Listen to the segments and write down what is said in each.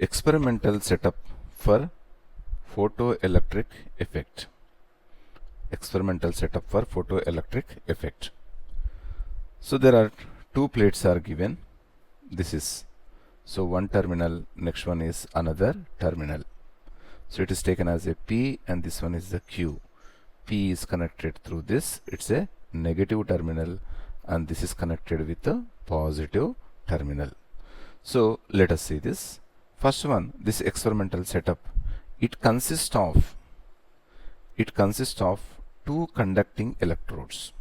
Experimental setup for photoelectric effect. Experimental setup for photoelectric effect. So there are two plates are given. This is so one terminal, next one is another terminal. So it is taken as a P and this one is the Q. P is connected through this, it's a negative terminal, and this is connected with the positive terminal. So let us see this. First one, this experimental setup, it consists of two conducting electrodes.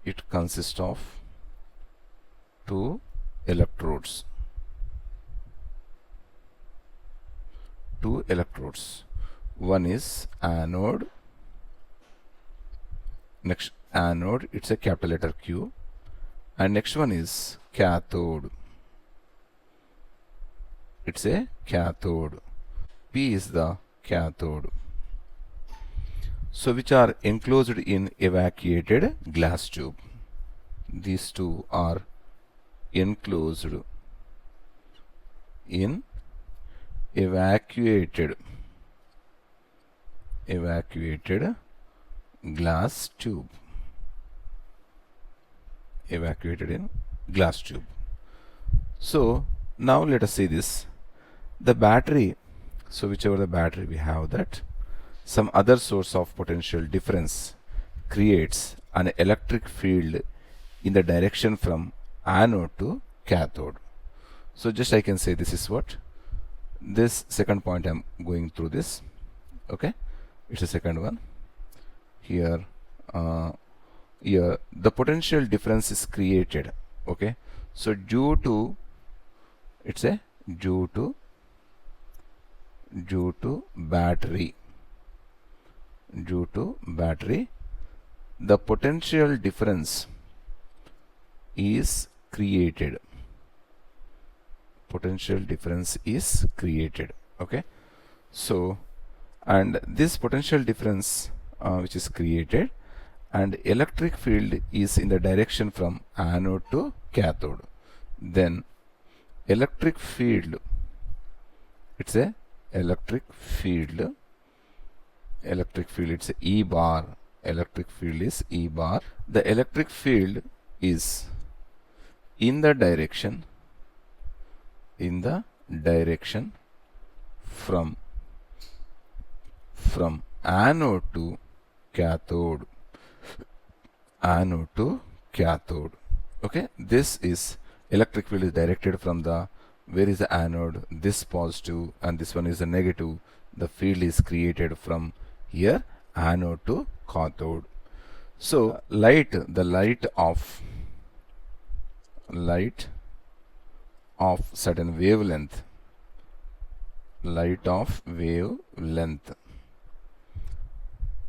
It consists of two electrodes. One is anode. Next anode, it's a capital letter Q, and next one is cathode. It's a cathode. P is the cathode. So which are enclosed in evacuated glass tube. These two are enclosed in evacuated glass tube. Evacuated in glass tube. So now let us see this. The battery, so whichever the battery we have, that some other source of potential difference creates an electric field in the direction from anode to cathode. So just I can say this is what this second point I'm going through this. Okay, it's a second one. Here the potential difference is created. Okay, so due to battery, the potential difference is created. Okay, so and this potential difference which is created, and electric field is in the direction from anode to cathode. Then electric field, it's a electric field, it's a E bar. Electric field is E bar. The electric field is in the direction from anode to cathode. Okay, this is electric field is directed from the, where is the anode, this positive and this one is the negative. The field is created from here, anode to cathode. So the light of certain wavelength,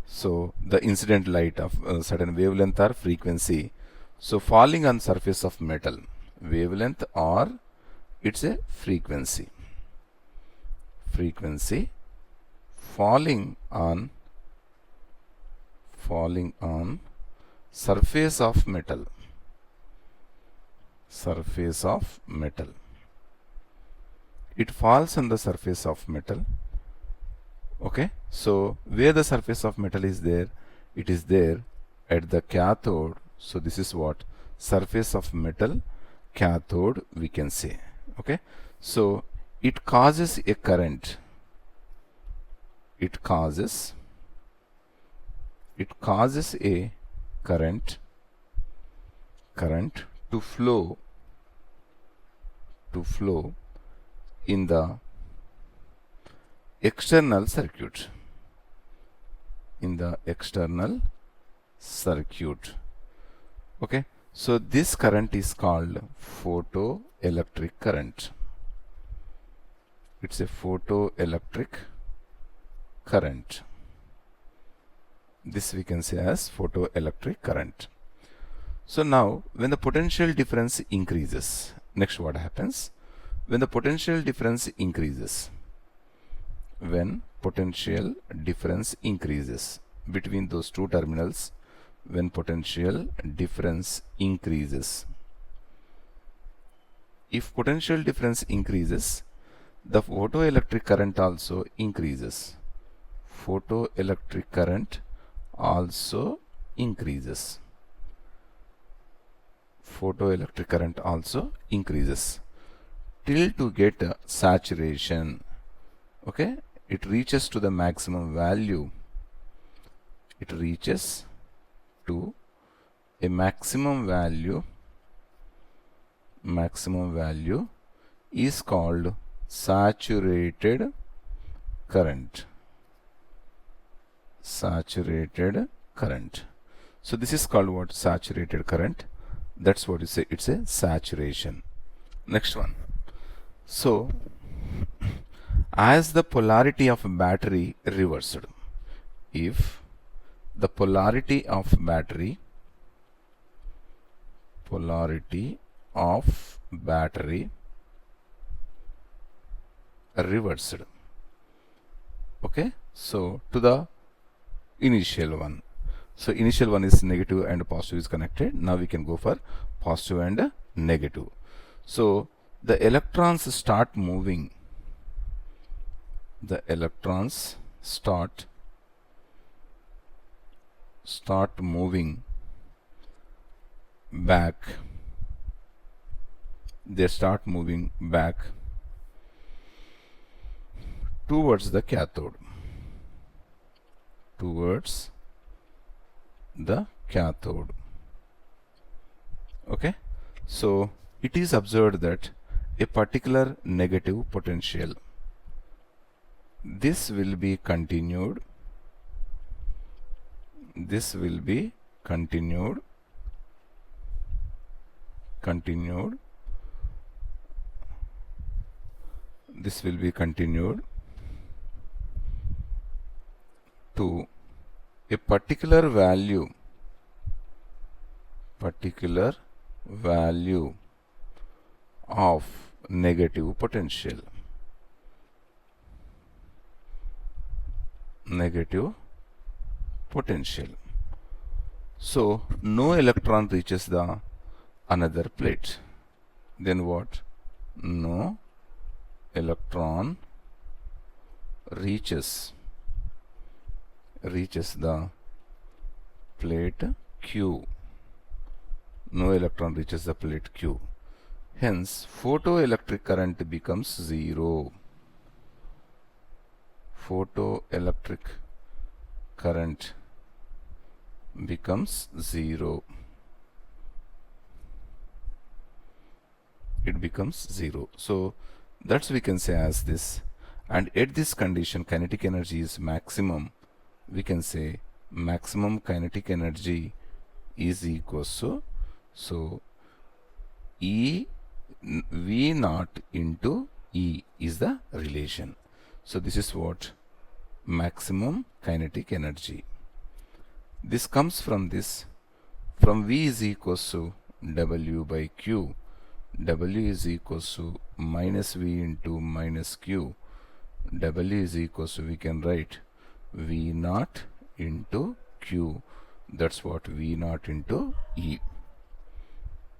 so the incident light of certain wavelength or frequency, so falling on surface of metal, wavelength or it's a frequency falling on surface of metal. It falls on the surface of metal. Okay, so where the surface of metal is there, it is there at the cathode. So this is what surface of metal, cathode we can say. Okay, so it causes a current. It causes a current to flow in the external circuit. Okay, so this current is called photoelectric current. It's a photoelectric current. This we can say as photoelectric current. So now when the potential difference increases, next what happens? When the potential difference increases, between those two terminals, when potential difference increases, if potential difference increases, the photoelectric current also increases. Photoelectric current also increases. Photoelectric current also increases till to get saturation. Okay, it reaches to the maximum value. It reaches to a maximum value. Maximum value is called saturated current. Saturated current. So this is called what? Saturated current. That's what you say. It's a saturation. Next one. So as the polarity of battery reversed, if the polarity of battery reversed, okay, so to the initial one. So initial one is negative and positive is connected. Now we can go for positive and negative. So the electrons start moving. The electrons start moving back. They start moving back towards the cathode. Towards the cathode. Okay, so it is observed that a particular negative potential, this will be continued. This will be continued. This will be continued to a particular value of negative potential. Negative potential. So no electron reaches the another plate. Then what? No electron reaches the plate Q. No electron reaches the plate Q. Hence, photoelectric current becomes zero. Photoelectric current becomes zero. It becomes zero. So that's we can say as this. And at this condition, kinetic energy is maximum. We can say maximum kinetic energy is equals to, so E V naught into E is the relation. So this is what? Maximum kinetic energy. This comes from this, from V is equals to W by Q. W is equals to minus V into minus Q. W is equals to, we can write V naught into Q. That's what? V naught into E.